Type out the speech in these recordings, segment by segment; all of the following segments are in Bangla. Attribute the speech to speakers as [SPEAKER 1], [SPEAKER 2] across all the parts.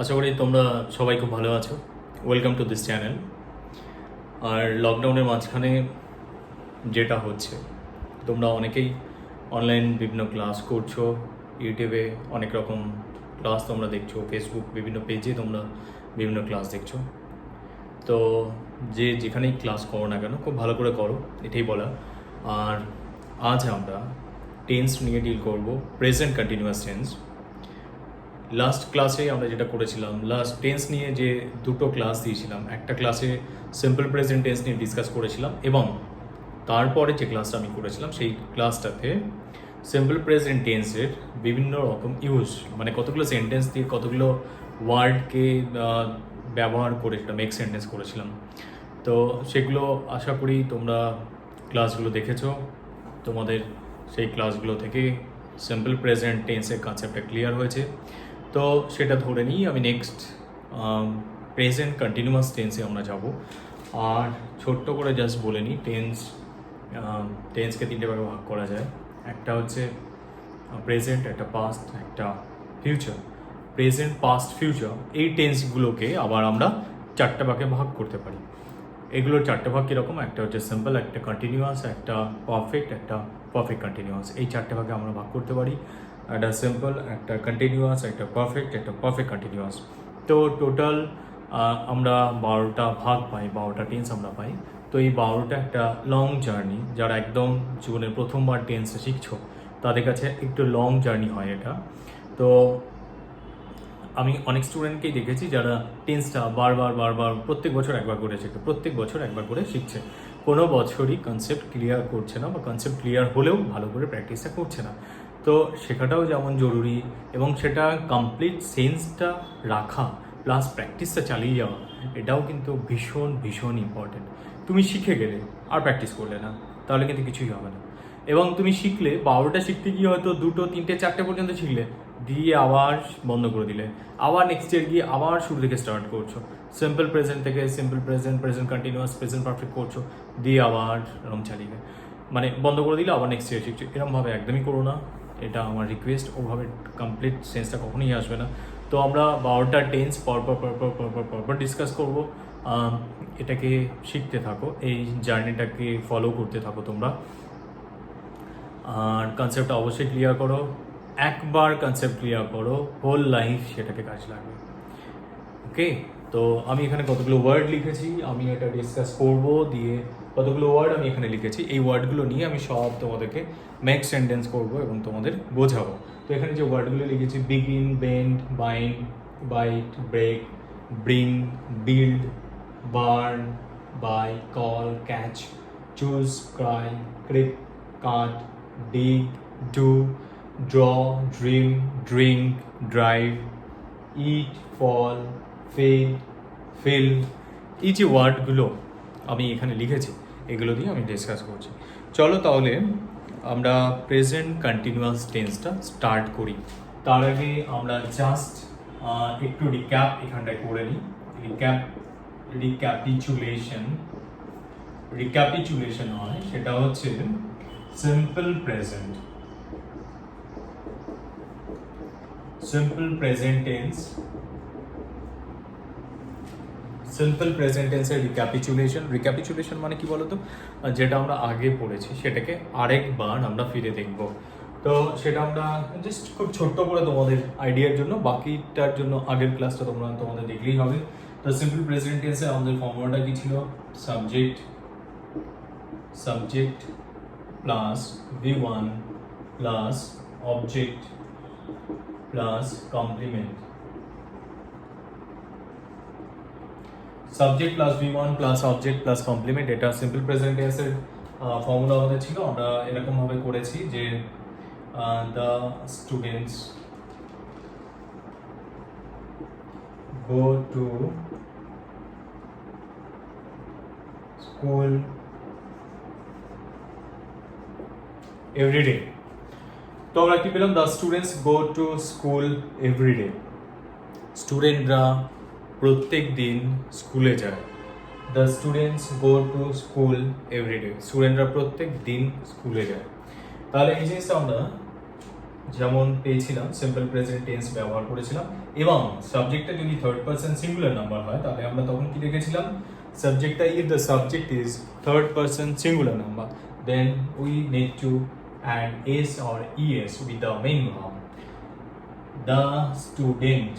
[SPEAKER 1] আশা করি তোমরা সবাই খুব ভালো আছো। Welcome to this channel. আর লকডাউনের মাঝখানে যেটা হচ্ছে, তোমরা অনেকেই অনলাইন বিভিন্ন ক্লাস করছো, ইউটিউবে অনেক রকম ক্লাস তোমরা দেখছো, ফেসবুক বিভিন্ন পেজে তোমরা বিভিন্ন ক্লাস দেখছো। তো যে যেখানেই ক্লাস করো না কেন খুব ভালো করে করো, এটাই বলা। আর আজ আমরা টেন্স নিয়ে ডিল করবো, প্রেজেন্ট কন্টিনিউয়াস টেন্স। লাস্ট ক্লাসে আমরা যেটা করেছিলাম, লাস্ট টেন্স নিয়ে যে দুটো ক্লাস দিয়েছিলাম, একটা ক্লাসে সিম্পল প্রেজেন্ট টেন্স নিয়ে ডিসকাস করেছিলাম এবং তারপরে যে ক্লাসটা আমি করেছিলাম সেই ক্লাসটাতে সিম্পল প্রেজেন্ট টেন্সের বিভিন্ন রকম ইউজ, মানে কতগুলো সেন্টেন্স দিয়ে কতগুলো ওয়ার্ডকে ব্যবহার করে সেটা মেক সেন্টেন্স করেছিলাম। তো সেগুলো আশা করি তোমরা ক্লাসগুলো দেখেছো। তোমাদের সেই ক্লাসগুলো থেকে সিম্পল প্রেজেন্ট টেন্সের কনসেপ্টটা ক্লিয়ার হয়েছে। তো সেটা ধরে নিই আমি নেক্সট প্রেজেন্ট কন্টিনিউয়াস টেন্সে আমরা যাব। আর ছোট্ট করে জাস্ট বলে নিই, টেন্সকে তিনটে ভাগে ভাগ করা যায়। একটা হচ্ছে প্রেজেন্ট, একটা পাস্ট, একটা ফিউচার। প্রেজেন্ট, পাস্ট, ফিউচার এই টেন্সগুলোকে আবার আমরা চারটে ভাগে ভাগ করতে পারি। এগুলোর চারটে ভাগ কীরকম, একটা হচ্ছে সিম্পল, একটা কন্টিনিউয়াস, একটা পারফেক্ট, একটা পারফেক্ট কন্টিনিউয়াস। এই চারটে ভাগে আমরা ভাগ করতে পারি, একটা সিম্পল, একটা কন্টিনিউয়াস, একটা পারফেক্ট, একটা পারফেক্ট কন্টিনিউয়াস। তো টোটাল আমরা 12টা ভাগ পাই, 12টা টেন্স আমরা পাই। তো এই 12টা একটা লং জার্নি। যারা একদম জীবনের প্রথমবার টেন্স শিখছো তাদের কাছে একটু লং জার্নি হয় এটা। তো আমি অনেক স্টুডেন্টকেই দেখেছি যারা টেন্সটা বারবার প্রত্যেক বছর একবার করে শেখে, প্রত্যেক বছর একবার করে শিখছে, কোনো বছরই কনসেপ্ট ক্লিয়ার করছে না, বা কনসেপ্ট ক্লিয়ার হলেও ভালো করে প্র্যাকটিসটা করছে না। তো শেখাটাও যেমন জরুরি এবং সেটা কমপ্লিট সেন্সটা রাখা প্লাস প্র্যাকটিসটা চালিয়ে যাওয়া, এটাও কিন্তু ভীষণ ভীষণ ইম্পর্টেন্ট। তুমি শিখে গেলে আর প্র্যাকটিস করলে না, তাহলে কিন্তু কিছুই হবে না। এবং তুমি শিখলে 12টা শিখতে গিয়ে হয়তো 2টো 3টে 4টে পর্যন্ত শিখলে, দিয়ে আবার বন্ধ করে দিলে, আবার নেক্সট ইয়ার গিয়ে আবার শুরু থেকে স্টার্ট করছো। সিম্পল প্রেজেন্ট থেকে simple present, present continuous, present perfect করছো, দিয়ে আবার এরকম চালিয়ে মানে বন্ধ করে দিলে আবার নেক্সট ইয়ার শিখছো। এরকমভাবে একদমই করো না, এটা আমার রিকোয়েস্ট। ওভাবে কমপ্লিট সেন্সটা কখনোই আসবে না। তো আমরা 12টা টেন্স পরপর ডিসকাস করবো। এটাকে শিখতে থাকো, এই জার্নিটাকে ফলো করতে থাকো তোমরা। আর কনসেপ্টটা অবশ্যই ক্লিয়ার করো। একবার কনসেপ্ট ক্লিয়ার করো, হোল লাইফ সেটাকে কাজ লাগবে। ওকে, তো আমি এখানে কতগুলো ওয়ার্ড লিখেছি, আমি এটা ডিসকাস করব। দিয়ে কতগুলো ওয়ার্ড আমি এখানে লিখেছি, এই ওয়ার্ডগুলো নিয়ে আমি সব তোমাদেরকে মেক সেন্টেন্স করব এবং তোমাদের বোঝাবো। তো এখানে যে ওয়ার্ডগুলো লিখেছি, begin, bend, bind, bite, break, bring, build, burn, buy, call, catch, choose, cry, creep, cut, dig, do, draw, dream, drink, drive, eat, fall, fade, fill, এই যে ওয়ার্ডগুলো আমি এখানে লিখেছি, এগুলো দিয়ে আমি ডিসকাস করছি। চলো তাহলে আমরা প্রেজেন্ট কন্টিনিউয়াস টেন্সটা স্টার্ট করি। তার আগে আমরা জাস্ট একটু রিক্যাপ এখানটায় করে নিই। রিক্যাপিচুলেশন হয়, সেটা হচ্ছে simple present tense, simple present টেন্সের রিক্যাপিচুলেশন মানে কি বলতো, যেটা আমরা আগে পড়েছি সেটাকে আরেকবার আমরা ফিরে দেখব। তো সেটা আমরা জাস্ট খুব ছোট্ট করে তোমাদের আইডিয়ার জন্য, বাকিটার জন্য আগের ক্লাসটা তোমাদের দেখলেই হবে। তো সিম্পল প্রেজেন্ট টেন্সে আমাদের ফর্মুলাটা কি ছিল, subject plus V1 plus object plus complement. Subject plus V1 plus object plus complement, এটা সিম্পল প্রেজেন্ট টেন্সের ফর্মুলা আমাদের ছিল। আমরা এরকমভাবে করেছি যে the students go to school every day. তো আমরা কি পেলাম, the students go to school every day. স্টুডেন্টরা প্রত্যেক দিন স্কুলে যায়। The students go to school every day, স্টুডেন্টরা প্রত্যেক দিন স্কুলে যায়। তাহলে এই জিনিসটা আমরা যেমন পেয়েছিলাম সিম্পল প্রেজেন্ট টেন্স ব্যবহার করেছিলাম, এবং সাবজেক্টটা যদি থার্ড পারসন সিঙ্গুলার নাম্বার হয় তাহলে আমরা তখন কি দেখেছিলাম, সাবজেক্টটা if the subject is third person singular number then we need to add S or ES with the main verb. The student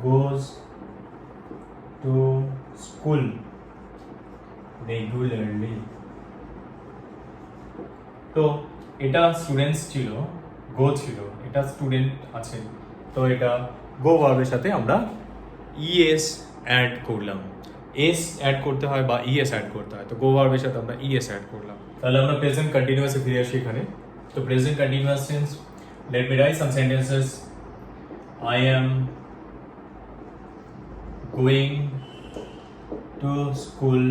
[SPEAKER 1] goes to school regularly। তো এটা স্টুডেন্টস ছিল, গো ছিল, এটা স্টুডেন্ট আছে, তো এটা গো ভার্বের সাথে আমরা ইএস অ্যাড করলাম। এস অ্যাড করতে হয় বা ইএস অ্যাড করতে হয়, তো গো ভার্বের সাথে আমরা ইএস অ্যাড করলাম। তাহলে আমরা প্রেজেন্ট কন্টিনিউয়াসে ফিরে আসি এখানে। তো present continuous tense, let me write some sentences. I am going to school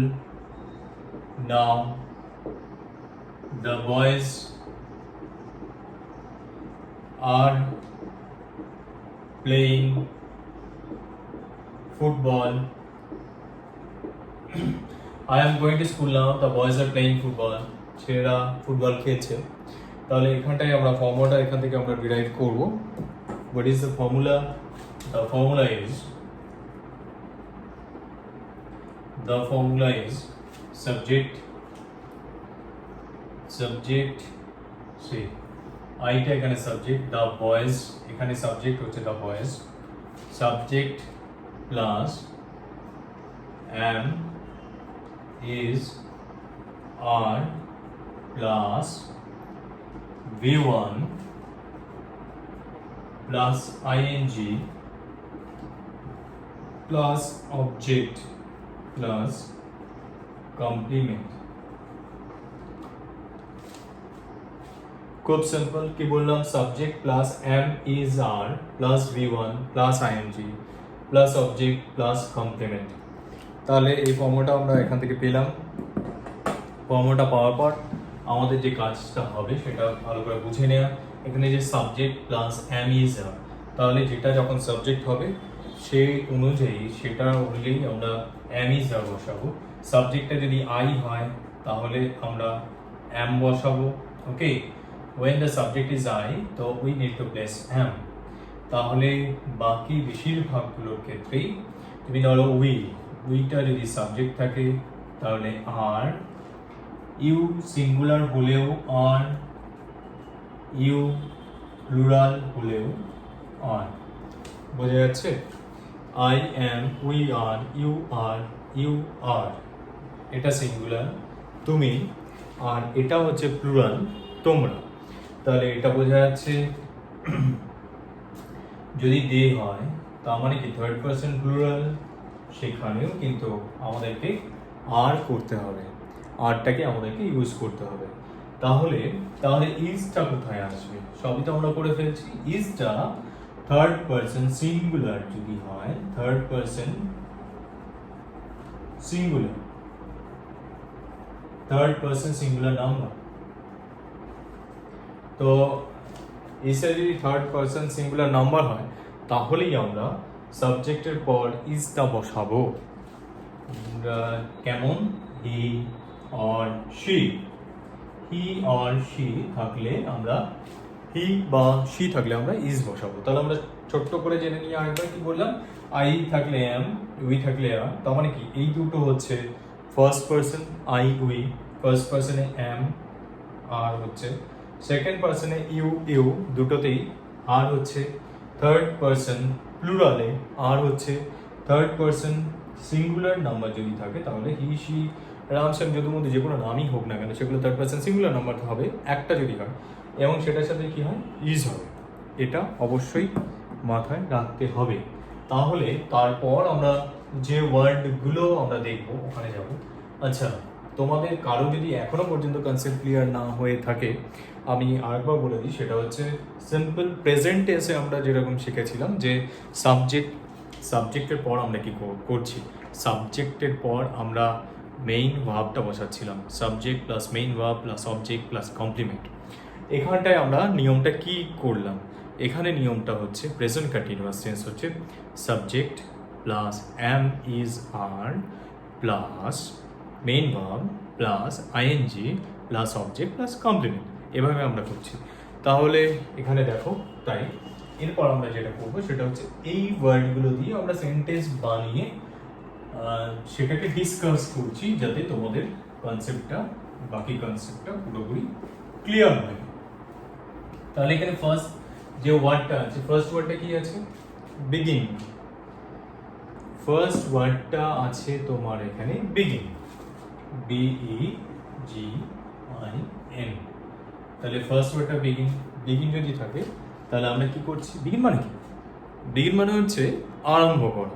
[SPEAKER 1] now. The boys are playing football. I am going to school now. The boys are playing football. ছেলেরা ফুটবল খেলছে। তাহলে এখানটায় আমরা ফর্মুলাটা এখান থেকে আমরা ডিরাইভ করব। What is the formula? The formula is subject see আইটা এখানে সাবজেক্ট, দ্য বয়েজ এখানে সাবজেক্ট হচ্ছে the boys, subject plus am is are plus v1 plus ing plus object plus complement. খুব সিম্পল, কি বললাম, subject plus am is are plus v1 plus ING plus object plus complement. তাহলে এই ফর্মুলাটা আমরা এখান থেকে পেলাম। ফর্মুলাটা পাওয়ার পর আমাদের যে কাজটা হবে সেটা ভালো করে বুঝে নেওয়া। এখানে যে সাবজেক্ট প্লাস এম ইজ আর, তাহলে যেটা যখন সাবজেক্ট হবে সেই অনুযায়ী সেটা অনুযায়ী আমরা এম ইজ আর বসাবো। সাবজেক্টটা যদি আই হয় তাহলে আমরা এম বসাবো। ওকে, when the subject is I তো we need to place am। তাহলে বাকি বেশিরভাগগুলোর ক্ষেত্রেই তুমি ধরো উইটা যদি সাবজেক্ট থাকে তাহলে আর, ইউ সিঙ্গুলার হলেও আর, ইউ প্লুরাল হলেও আর। বোঝা যাচ্ছে? I am, we are, you are, you are, এটা সিঙ্গুলার তুমি, আর এটা হচ্ছে প্লুরাল তোমরা। তাহলে এটা বোঝা যাচ্ছে যদি দে হয় তার মানে কি থার্ড পারসন প্লুরাল, সেখানেও কিন্তু আমাদেরকে আর করতে হবে, আরটাকে আমাদেরকে ইউজ করতে হবে। তাহলে ইজটা কোথায় আসবে? সবই তো আমরা করে ফেলছি। ইজটা থার্ড পারসন সিঙ্গুলার যদি হয়, third person singular, third person singular number, তো ইসে যদি থার্ড পারসন সিঙ্গুলার নাম্বার হয় তাহলেই আমরা সাবজেক্টের পর ইজটা বসাবো। কেমন? He or she, he or she থাকলে আমরা হি বা শি থাকলে আমরা ইজ বসাবো। তাহলে আমরা ছোট্ট করে জেনে নিয়ে আরেকবার কি বললাম, আই থাকলে এম, উই থাকলে আর, তার মানে কি এই দুটো হচ্ছে first person I we, first পারসনে এম আর হচ্ছে, সেকেন্ড পারসনে ইউ দুটোতেই আর হচ্ছে, থার্ড পারসন প্লুরালে আর হচ্ছে, থার্ড পারসন সিঙ্গুলার নাম্বার যদি থাকে তাহলে হি শি রামশ্যাম যদুর মধ্যে যে কোনো নামই হোক না কেন সেগুলো থার্ড পারসন সিঙ্গুলার নাম্বার হবে একটা যদি হয়, এবং সেটার সাথে কি হয়, ইজ হবে। এটা অবশ্যই মাথায় রাখতে হবে। তাহলে তারপর আমরা যে ওয়ার্ডগুলো আমরা দেখবো ওখানে যাব। আচ্ছা, তোমাদের কারো যদি এখনো পর্যন্ত কনসেপ্ট ক্লিয়ার না হয়ে থাকে আমি আরেকবার বলে দিই, সেটা হচ্ছে সিম্পল প্রেজেন্ট টেন্সে আমরা যেরকম শিখেছিলাম যে সাবজেক্টের পর আমরা কি করছি, সাবজেক্টের পর আমরা মেইন ভার্বটা বসাচ্ছিলাম, subject plus main verb plus object plus complement. এখানটায় আমরা নিয়মটা কি করলাম, এখানে নিয়মটা হচ্ছে প্রেজেন্ট কন্টিনিউয়াস টেন্স হচ্ছে subject plus am is are plus main verb plus ING plus object plus complement, এভাবে আমরা করছি। তাহলে এখানে দেখো, তাই এরপর আমরা যেটা করবো সেটা হচ্ছে এই ওয়ার্ডগুলো দিয়ে আমরা সেন্টেন্স বানিয়ে সেটাকে ডিসকাস করছি, যাতে তোমাদের কনসেপ্টটা, বাকি কনসেপ্টটা পুরোপুরি ক্লিয়ার হয়। তাহলে এখানে ফার্স্ট যে ওয়ার্ডটা আছে, ফার্স্ট ওয়ার্ডটা কি আছে? বিগিন। ফার্স্ট ওয়ার্ডটা আছে তোমার এখানে বিগিন, BEGIN। তাহলে ফার্স্ট ওয়ার্ডটা বিগিন। বিগিন যদি থাকে তাহলে আমরা কি করছি? বিগিন মানে কি? বিগিন মানে হচ্ছে আরম্ভ করা।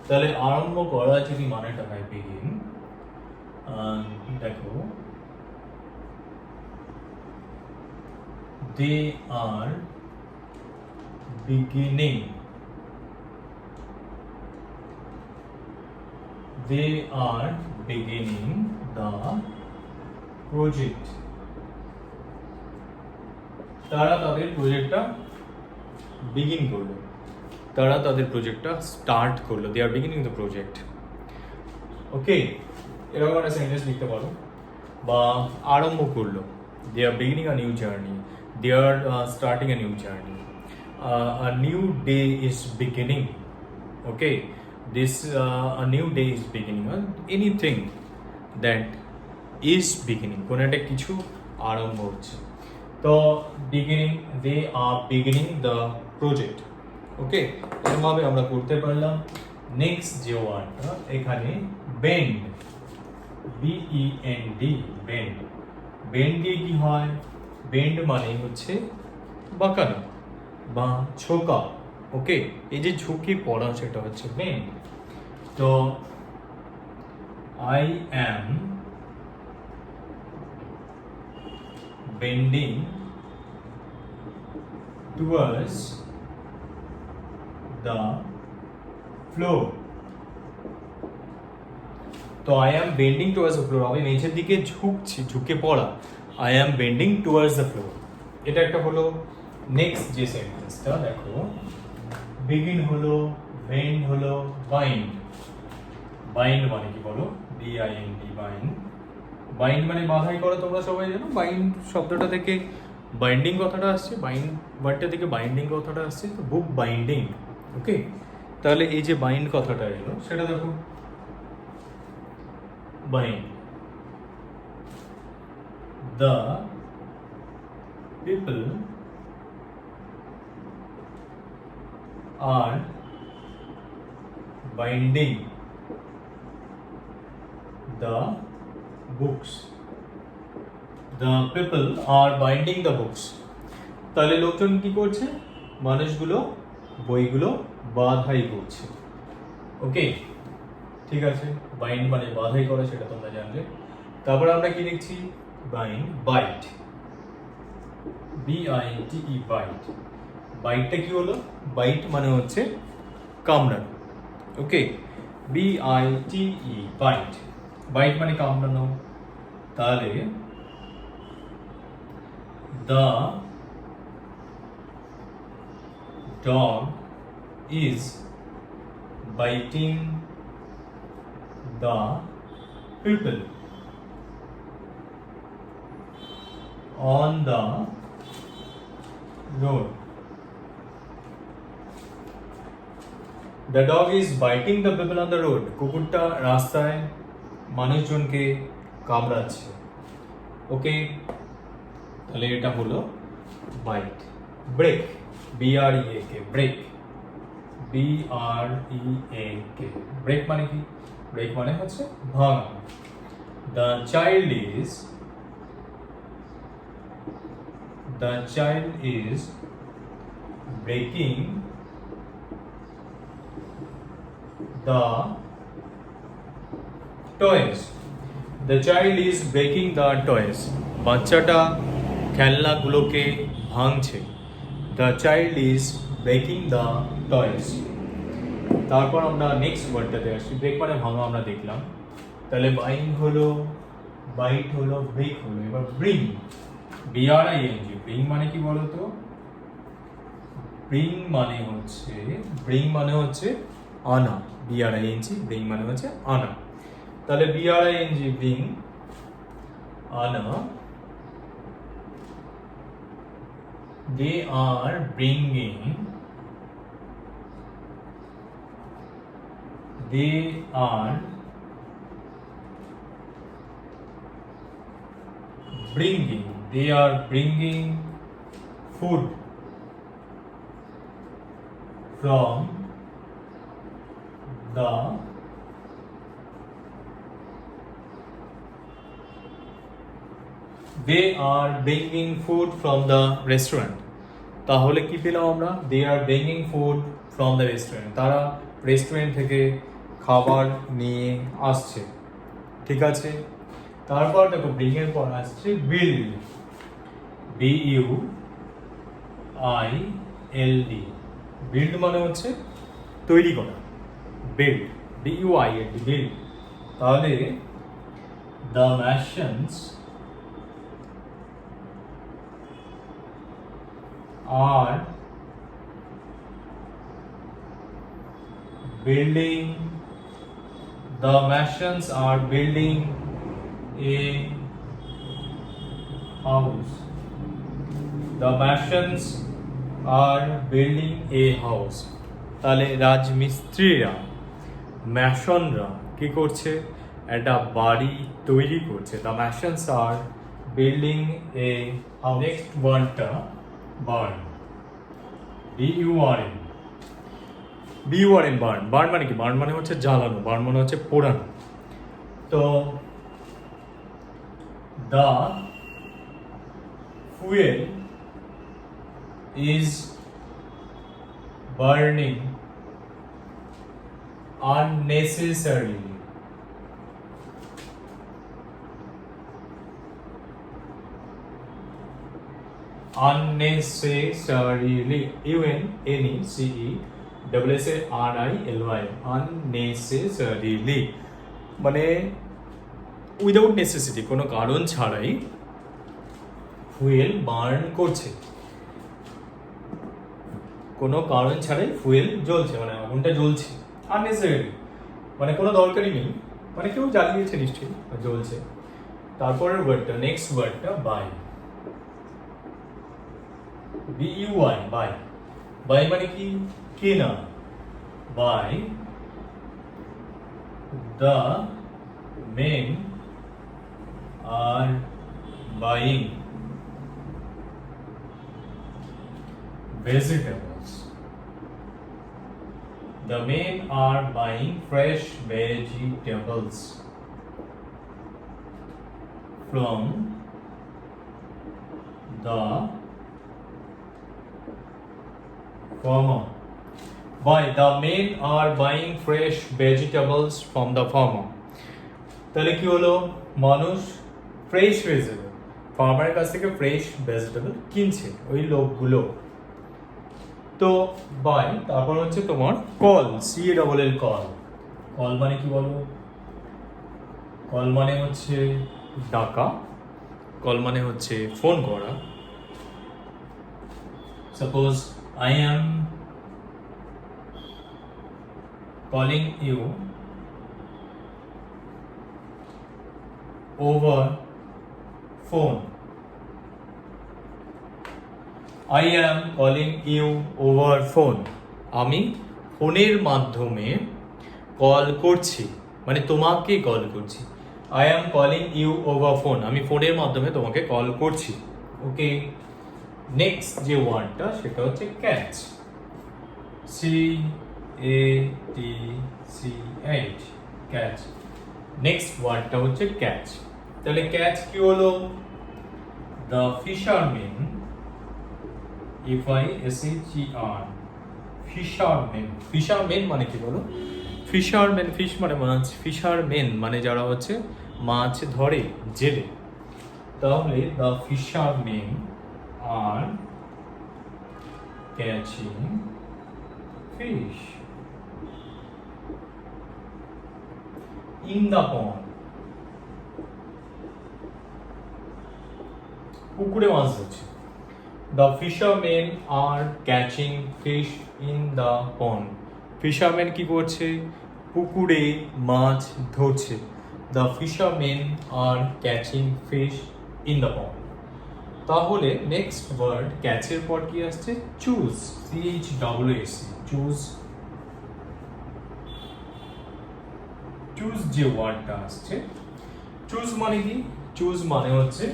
[SPEAKER 1] তাহলে আরম্ভ করা যদি মানেটা হয় বিগিন, দেখো, they are beginning, they are beginning the project, তারা তাদের প্রজেক্টটা বিগিন করলো, তারা তাদের প্রজেক্টটা স্টার্ট করলো, they are beginning the project. Okay, এরকম একটা সেন্টেন্স লিখতে পারো। বা আরম্ভ করলো, they are beginning a new journey, they are starting a new journey, a new day is beginning. Okay, this a new day is beginning, anything that is beginning, কোনো একটা কিছু আরম্ভ হচ্ছে। তো beginning, they are beginning the project. Okay, এরভাবে আমরা করতে পারলাম। নেক্সট যে ওয়ার্ডটা এখানে বেন্ড, BEND, বেন্ড। বেন্ড দিয়ে কি হয়? বেন্ড মানে হচ্ছে বাঁকানো বা ঝোঁকা। ওকে, এই যে ঝুঁকে পড়া সেটা হচ্ছে বেন্ড। তো I am bending towards the floor. তো I am bending towards the floor, আমি মেঝের দিকে ঝুঁকছি, ঝুঁকে পড়া। I am bending towards the floor, এটা একটা হলো। নেক্সট যে সেন্টেন্সটা দেখো, বিগিন হলো, বেন্ড হলো, বাইন্ড। বাইন্ড মানে কি বলো? BIND, bind. বাইন্ড মানে বাঁধাই করা, তোমরা সবাই জানো। বাইন্ড শব্দটা থেকে বাইন্ডিং কথাটা আসছে, বাইন্ড ওয়ার্ডটা থেকে বাইন্ডিং কথাটা আসছে, তো বুক বাইন্ডিং। ওকে, তাহলে এই যে বাইন্ড কথাটা এলো সেটা দেখো, bind the people are binding the books, the people are binding the books। তাহলে লোকজন কি করছে? মানুষগুলো বইগুলো বাঁধাই করছে। ওকে, ঠিক আছে, বাইন্ড মানে বাঁধাই করা, সেটা তোমরা জানলে। তারপর আমরা কি লিখছি? Bind, bite, BITE, bite. বাইটটা কি হলো? বাইট মানে হচ্ছে কামড়ানো। Okay, BITE, bite. বাইট মানে কামড়ানো। তাহলে the dog is biting the people on the road. The dog is biting the people on the road. কুকুরটা রাস্তায় মানুষজনকে কামড়াচ্ছে। ওকে, তাহলে এটা হলো bite. Break, BREAK, break, BREAK, break মানে কি? ব্রেক মানে হচ্ছে ভাঙা। The child is breaking the toys. The child is breaking the toys. বাচ্চাটা খেলনাগুলোকে ভাঙছে। The child is breaking the toys. তারপর আমরা নেক্সট ওয়ার্ডটাতে আসি। ব্রেক মানে ভাঙা আমরা দেখলাম। তাহলে বাইং হলো, বাইট হলো, ব্রেক হলো। এবার ব্রিং, BRING, ব্রিং মানে কি বলো তো? ব্রিং মানে হচ্ছে আনা, BRING, ব্রিং মানে হচ্ছে আনা। তাহলে BRING, ব্রিং, আনা they are bringing food from the restaurant. তাহলে কি পেলাম আমরা? they are bringing food from the restaurant. তারা রেস্টুরেন্ট থেকে খাবার নিয়ে আসছে, ঠিক আছে। তারপর দেখো bring এর পর আসছে build, build, build মানে হচ্ছে তৈরি করা, build, build। তাহলে the machines are building a house. তাহলে রাজমিস্ত্রিরা, ম্যাশনরা কি করছে? একটা বাড়ি তৈরি করছে। The masons are building a house. Next ওয়ার্ডটা বার্ন, BURN, বার্ন মানে কি? বার্ন মানে হচ্ছে জ্বালানো, বার্ন মানে হচ্ছে পোড়ানো। তো the fuel is burning unnecessarily. UNNECESSARILY, unnecessarily মানে উইদাউট নেসেসিটি, কোনো কারণ ছাড়াই ফুয়েল বার্ন করছে, কোনো কারণ ছাড়াই ফুয়েল জ্বলছে, মানে আগুনটা জ্বলছে। আননেসেসারি মানে কোনো দরকারই নেই, মানে কেউ জ্বালিয়েছে নিশ্চয়ই, জ্বলছে। তারপরের ওয়ার্ডটা, নেক্সট ওয়ার্ডটা বাই, BUY, বাই মানে কি? কেনা। Buy the men are buying vegetables. The men are buying fresh vegetables from the farmer. Why? The men are buying fresh vegetables from the farmer. তাহলে কি হলো? মানুষ ফ্রেশ ভেজিটেবল, ফার্মারের কাছ থেকে ফ্রেশ ভেজিটেবল কিনছে ওই লোকগুলো। তো বাই, তারপর হচ্ছে তোমার কল, CALL, কল। কল মানে কি বলো? কল মানে হচ্ছে ডাকা, কল মানে হচ্ছে ফোন করা। Suppose I am calling you over phone. I am calling you over phone. আমি ফোনের মাধ্যমে কল করছি, মানে তোমাকে কল করছি। I am calling you over phone, আমি ফোনের মাধ্যমে তোমাকে কল করছি। ওকে, নেক্সট যে ওয়ার্ডটা সেটা হচ্ছে ক্যাচ, CATCH, ক্যাচ। নেক্সট ওয়ার্ডটা হচ্ছে ক্যাচ। তাহলে ক্যাচ কি হলো? দ্য ফিশারম্যান, FISHER, ফিশারম্যান মানে কি বলো? ফিশারম্যান, ফিশ মানে মাছ, ফিশারম্যান মানে যারা হচ্ছে মাছ ধরে, জেলে। তাহলে the fisherman are catching fish in the pond, পুকুরে মাছ ধরছে। The fishermen are catching fish in the pond. Fisherman কি করছে? পুকুরে মাছ ধরছে। The fishermen are catching fish in the pond. তাহলে নেক্সট ওয়ার্ড ক্যাচের পর কি আসছে? Choose, CHOOS, choose. চুজ যে ওয়ার্ডটা আসছে, চুজ মানে কি? চুজ মানে হচ্ছে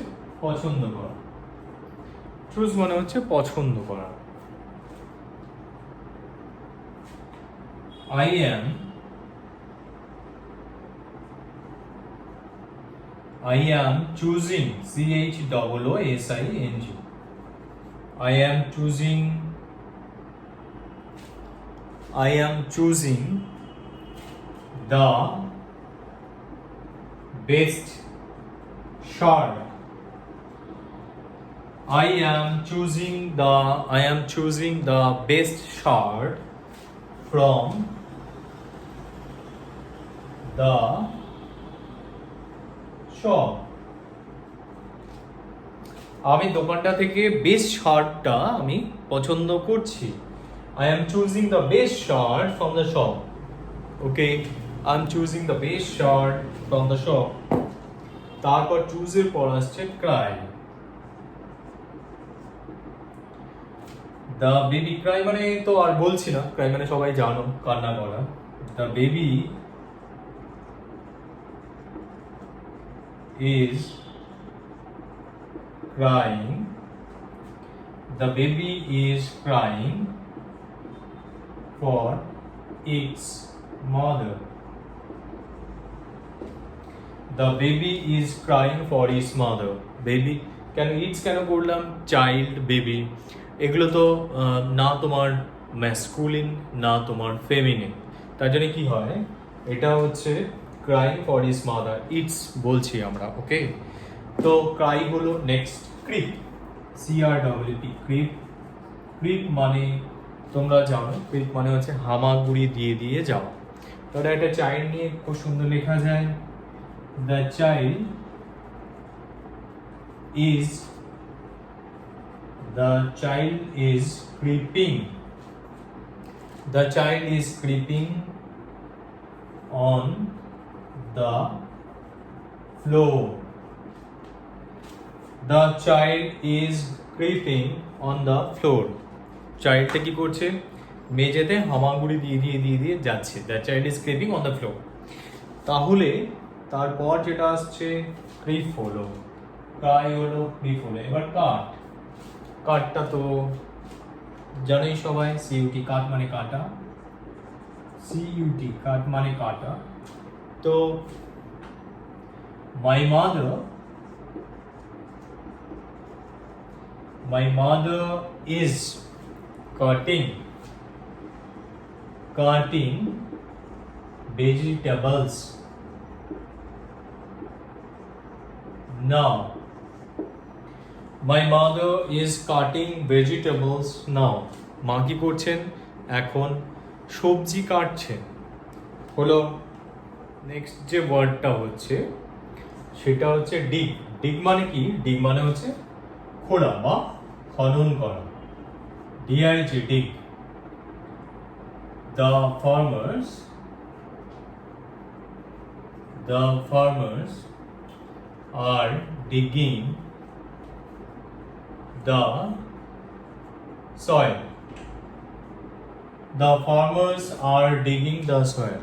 [SPEAKER 1] পছন্দ করা। চুজ মানে হচ্ছে পছন্দ করা। I am choosing, CHOOSING. I am choosing the best shirt. I am choosing the best shirt from the shop. আমি দোকানটা থেকে বেস্ট শার্টটা আমি পছন্দ করছি। I am choosing the best shirt from the shop. Okay, I am choosing the best shirt from the shop. তারপর চুজের পর আসছে cry. The baby cry মানে তো আর বলছি না, cry মানে সবাই জানো, কান্না করা। The baby is crying. The baby is crying for its mother. The baby is crying for its mother. Baby কেন ইটস কেন করলাম? চাইল্ড, বেবি, এগুলো তো না তোমার ম্যাসকুলিন না তোমার ফেমিনিন, তার জন্য কি হয়, এটা হচ্ছে crying for his mother, it's বলছি আমরা। ওকে, তো ক্রাই হলো। Next creep, CREEP, creep. Creep মানে তোমরা জানো, ক্রিপ মানে হচ্ছে হামাগুড়ি দিয়ে দিয়ে যাও। তাহলে একটা চাইল্ড নিয়ে খুব সুন্দর লেখা যায়, the child is creeping. The child is creeping on the floor. The child is creeping on the floor. চাইল্ডটা কি করছে? মেঝেতে হামাগুড়ি দিয়ে দিয়ে দিয়ে দিয়ে যাচ্ছে। The child is creeping on the floor. তাহলে তারপর যেটা আসছে ক্রিপ হলো, ক্রাই হলো, ক্রিপ হলো। এবার কাট। কাটটা তো জানোই সবাই, CUT, কাট মানে কাটা, CUT, কাট মানে কাটা। তো my mother is cutting vegetables now. My mother is cutting vegetables now. মা কি করছেন? এখন সবজি কাটছেন। হলো। নেক্সট যে ওয়ার্ডটা হচ্ছে সেটা হচ্ছে ডিগ। ডিগ মানে কি? ডিগ মানে হচ্ছে খোঁড়া বা খনন করা। DIG, dig. The farmers are digging the soil. The farmers are digging the soil.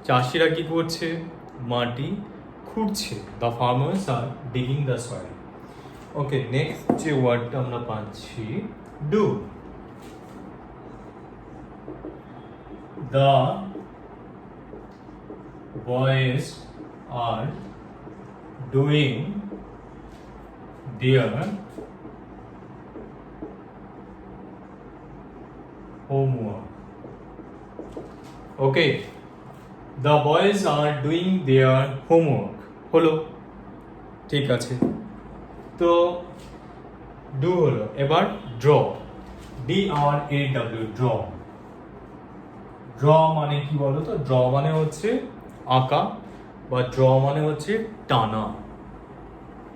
[SPEAKER 1] চাষিরা কি করছে? মাটি খুঁড়ছে। The farmers are digging the soil. Okay, next যে ওয়ার্ডটা আমরা পাচ্ছি do. The boys are doing their homework. Okay, the boys are doing their homework. হলো, ঠিক আছে। তো ডু হলো। এবার ড্র, DRAW, ড্র। ড্র মানে কি বলো তো? ড্র মানে হচ্ছে আঁকা বা ড্র মানে হচ্ছে টানা।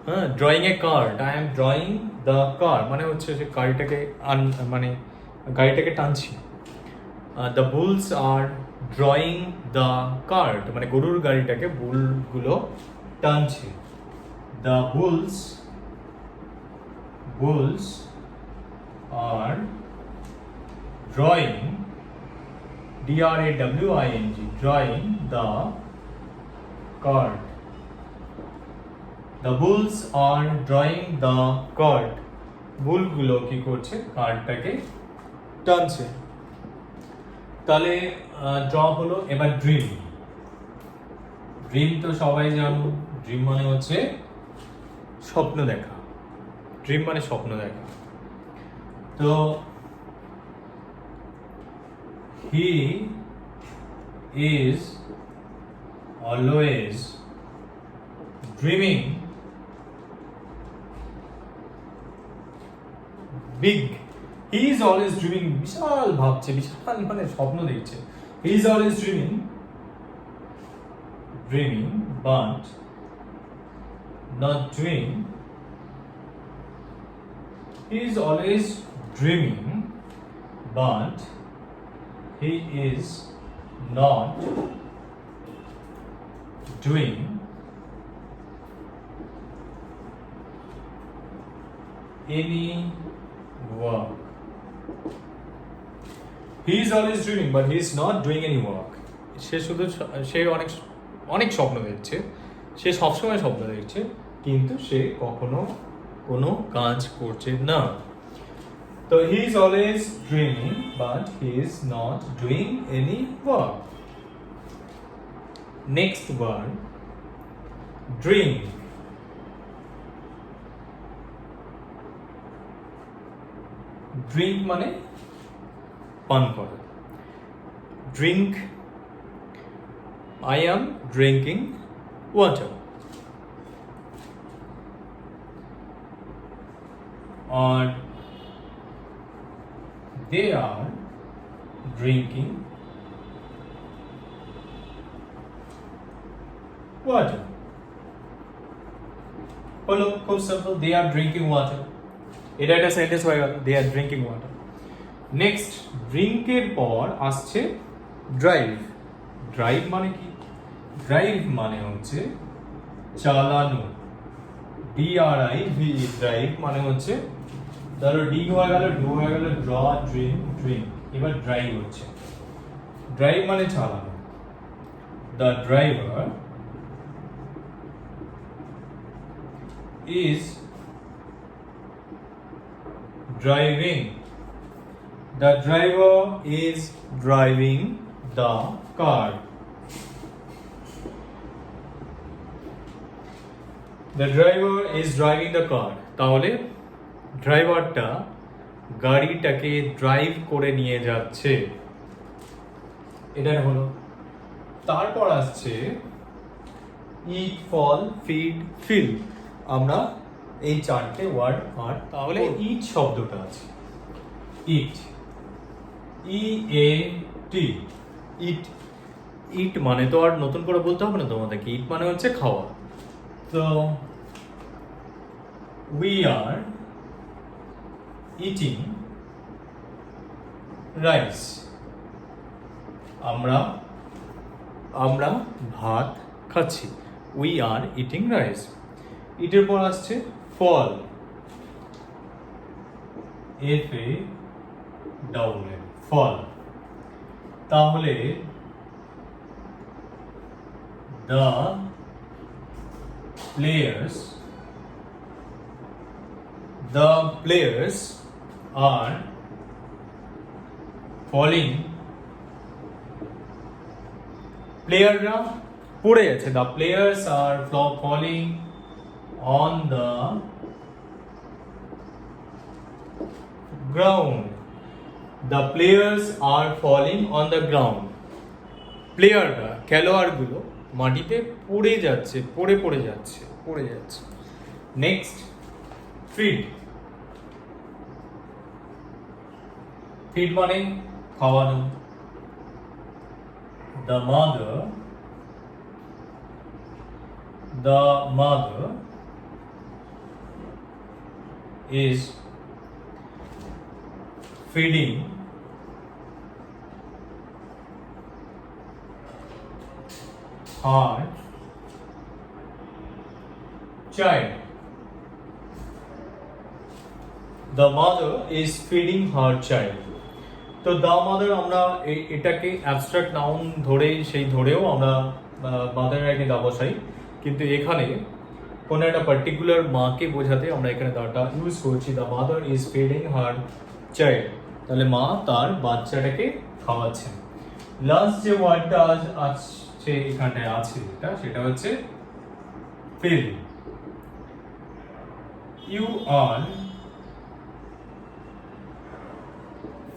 [SPEAKER 1] হ্যাঁ, drawing a card, I am drawing the car মানে হচ্ছে যে গাড়িটাকে মানে গাড়িটাকে টানছি। The bulls are drawing the cart মানে গরুর গাড়িটাকে বুলগুলো টানছে। দ্য বুলস bulls are drawing, drawing, drawing the card. The bulls are drawing the card. বুলগুলো কি করছে, কার্ডটাকে টানছে। তাহলে ড্র হলো। এবার ড্রিম। ড্রিম তো সবাই জানো, ড্রিম মানে হচ্ছে স্বপ্ন দেখা। ড্রিম মানে স্বপ্ন দেখা। তো he is always dreaming big. He is always dreaming, বিশাল ভাবছে, বিশাল মানে স্বপ্ন দেখছে। He is always dreaming but not doing. He is always dreaming but he is not doing any work. He is always dreaming but he is not doing any work. সে অনেক স্বপ্ন দেখছে, সে সবসময় স্বপ্ন দেখছে, কিন্তু সে কখনো কোনো কাজ করছে না। তো he is always dreaming but he is not doing any work. Next word, drink. Drink মানে পান করা। Drink, I am drinking water. Or they are drinking water. হলো খুব simple, they are drinking water. এটা একটা সেন্টেন্স হয়ে গেল, they are drinking water. Next, ড্রিঙ্কের পর আসছে ড্রাইভ। ড্রাইভ মানে কি? ড্রাইভ মানে হচ্ছে চালানো। DRIVE, ড্রাইভ মানে হচ্ছে, ধরো ডি হয়ে গেল, ডু হয়ে গেল, ড্র, ড্রিম, ড্রিঙ্ক, এবার ড্রাইভ হচ্ছে। ড্রাইভ মানে চালানো। The driver is driving. The driver is driving the car. The driver is driving the car. তাহলে ড্রাইভারটা গাড়িটাকে ড্রাইভ করে নিয়ে যাচ্ছে। এটা হলো। তারপর আসছে ইট, ফল, ফিড, ফিল। আমরা এই চারটে ওয়ার্ড আর তাহলে ইট শব্দটা আছে। ইট, EAT, ইট। ইট মানে তো আর নতুন করে বলতে হবে না তোমাদেরকে, ইট মানে হচ্ছে খাওয়া। তো we are eating rice. আমরা ভাত খাচ্ছি। We are eating rice. ইটের পর আসছে ফল, FALL, ফল। তাহলে the players are falling. প্লেয়াররা পড়ে যাচ্ছে। The players are falling on the ground. The players are falling on the ground. প্লেয়াররা, খেলোয়াড়গুলো মাটিতে পড়ে যাচ্ছে, পড়ে যাচ্ছে। Next, feed. ফিড মানে খাওয়ানো। The mother is feeding her child. The mother is feeding her child. তো দ্য মাদার আমরা এটাকে অ্যাবস্ট্রাক্ট নাউন ধরেও আমরা মাদারের আগে দা বসাই, কিন্তু এখানে কোনো একটা পার্টিকুলার মাকে বোঝাতে আমরা এখানে দাটা ইউজ করছি। The mother is feeding her child, তাহলে মা তার বাচ্চাটাকে খাওয়াচ্ছেন। লাস্ট যে ওয়ার্ডটা আছে এখানে আছে সেটা হচ্ছে feel. You are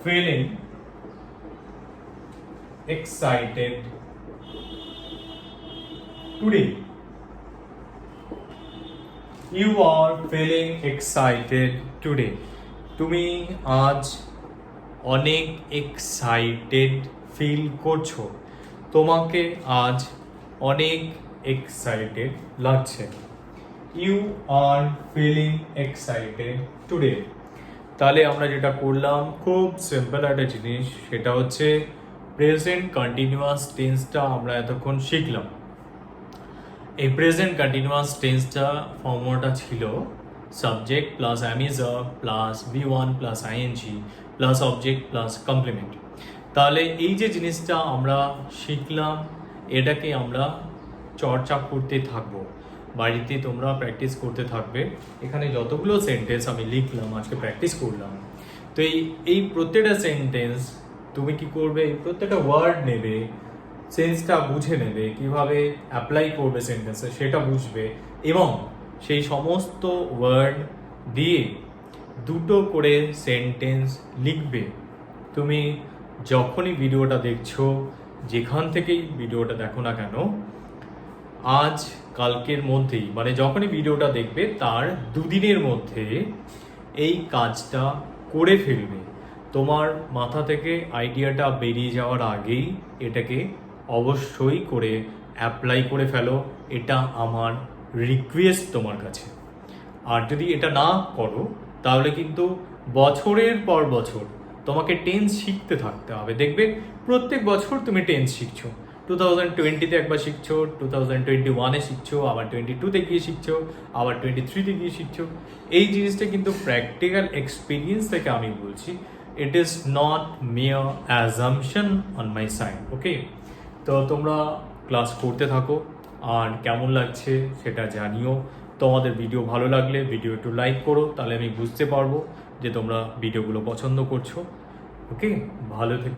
[SPEAKER 1] feeling excited today. You are feeling excited today. তুমি আজ অনেক এক্সাইটেড ফিল করছো, তোমাকে আজ অনেক এক্সাইটেড লাগছে। You are feeling excited today. তাহলে আমরা যেটা করলাম খুব সিম্পল একটা জিনিস, সেটা হচ্ছে প্রেজেন্ট কন্টিনিউয়াস টেন্সটা আমরা এতক্ষণ শিখলাম। এই প্রেজেন্ট কন্টিনিউয়াস টেন্সটা ফর্মুলাটা ছিল subject plus am is are plus V1 plus ING plus object plus complement. তাহলে এই যে জিনিসটা আমরা শিখলাম, এটাকে আমরা চর্চা করতে থাকবো, বাড়িতে তোমরা প্র্যাকটিস করতে থাকবে। এখানে যতগুলো সেন্টেন্স আমি লিখলাম আজকে প্র্যাকটিস করলাম, তো এই প্রত্যেকটা সেন্টেন্স তুমি কি করবে, এই প্রত্যেকটা ওয়ার্ড নেবে, সেন্সটা বুঝে নেবে, কিভাবে অ্যাপ্লাই করবে সেন্টেন্সে সেটা বুঝবে, এবং সেই সমস্ত ওয়ার্ড দিয়ে দুটো করে সেন্টেন্স লিখবে। তুমি যখনই ভিডিওটা দেখছো, যেখান থেকেই ভিডিওটা দেখো না কেন, আজ কালকের মধ্যেই, মানে যখনই ভিডিওটা দেখবে তার দুদিনের মধ্যে এই কাজটা করে ফেলবে। তোমার মাথা থেকে আইডিয়াটা বেরিয়ে যাওয়ার আগেই এটাকে অবশ্যই করে অ্যাপ্লাই করে ফেলো, এটা আমার রিকোয়েস্ট তোমার কাছে। আর যদি এটা না করো তাহলে কিন্তু বছরের পর বছর তোমাকে টেন্স শিখতে থাকতে হবে। দেখবে প্রত্যেক বছর তুমি টেন্স শিখছো, 2020-তে একবার শিখছো, 2021-এ শিখছো, আবার 22-তে গিয়ে শিখছো, আবার 23-তে গিয়ে শিখছো। এই জিনিসটা কিন্তু প্র্যাকটিক্যাল এক্সপিরিয়েন্স থেকে আমি বলছি, ইট ইজ নট মিয়ার অ্যাজাম্পশন অন মাই সাইড। ওকে, তো তোমরা ক্লাস করতে থাকো, আর কেমন লাগছে সেটা জানিও। তোমাদের ভিডিও ভালো লাগলে ভিডিও একটু লাইক করো, তাহলে আমি বুঝতে পারবো যে তোমরা ভিডিওগুলো পছন্দ করছো। ওকে, ভালো থেকো।